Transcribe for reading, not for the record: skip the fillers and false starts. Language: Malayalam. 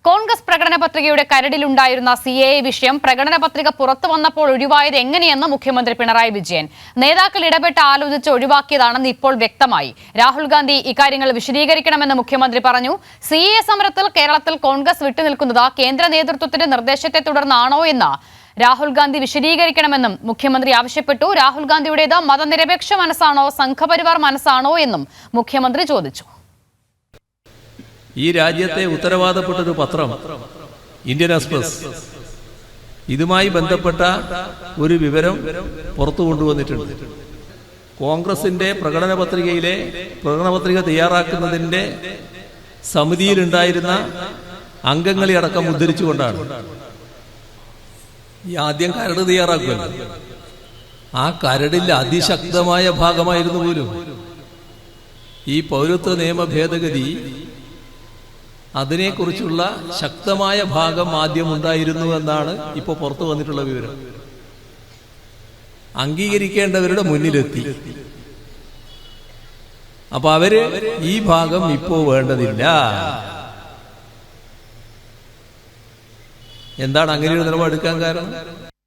കോൺഗ്രസ് പ്രകടന പത്രികയുടെ കരടിലുണ്ടായിരുന്ന CAA വിഷയം പ്രകടന പത്രിക പുറത്തു വന്നപ്പോൾ ഒഴിവായത് എങ്ങനെയെന്ന് മുഖ്യമന്ത്രി പിണറായി വിജയൻ. നേതാക്കൾ ഇടപെട്ട് ആലോചിച്ച് ഒഴിവാക്കിയതാണെന്ന് ഇപ്പോൾ വ്യക്തമായി. രാഹുൽ ഗാന്ധി ഇക്കാര്യങ്ങൾ വിശദീകരിക്കണമെന്ന് മുഖ്യമന്ത്രി പറഞ്ഞു. CAA സമരത്തിൽ കേരളത്തിൽ കോൺഗ്രസ് വിട്ടുനിൽക്കുന്നത് കേന്ദ്ര നേതൃത്വത്തിന്റെ നിർദ്ദേശത്തെ തുടർന്നാണോ എന്ന് രാഹുൽ ഗാന്ധി വിശദീകരിക്കണമെന്നും മുഖ്യമന്ത്രി ആവശ്യപ്പെട്ടു. രാഹുൽ ഗാന്ധിയുടേത് മതനിരപേക്ഷ മനസ്സാണോ സംഘപരിവാർ മനസ്സാണോ എന്നും മുഖ്യമന്ത്രി ചോദിച്ചു. ഈ രാജ്യത്തെ ഉത്തരവാദപ്പെട്ടൊരു പത്രം ഇന്ത്യൻ എക്സ്പ്രസ് ഇതുമായി ബന്ധപ്പെട്ട ഒരു വിവരം പുറത്തു കൊണ്ടുവന്നിട്ടുണ്ട്. കോൺഗ്രസിന്റെ പ്രകടന പത്രിക തയ്യാറാക്കുന്നതിന്റെ സമിതിയിലുണ്ടായിരുന്ന അംഗങ്ങളെ അടക്കം ഉദ്ധരിച്ചുകൊണ്ടാണ് ഈ ആദ്യം കരട് തയ്യാറാക്കുമല്ലോ. ആ കരടിൽ അതിശക്തമായ ഭാഗമായിരുന്നു പോലും ഈ പൗരത്വ നിയമ ഭേദഗതി. അതിനെക്കുറിച്ചുള്ള ശക്തമായ ഭാഗം ആദ്യം ഉണ്ടായിരുന്നു എന്നാണ് ഇപ്പോൾ പുറത്തു വന്നിട്ടുള്ള വിവരം. അംഗീകരിക്കേണ്ടവരുടെ മുന്നിലെത്തി. അപ്പൊ അവര് ഈ ഭാഗം ഇപ്പോ വേണ്ടതില്ല. എന്താണ് അങ്ങനെ ഒരു നിലപാടെടുക്കാൻ കാരണം?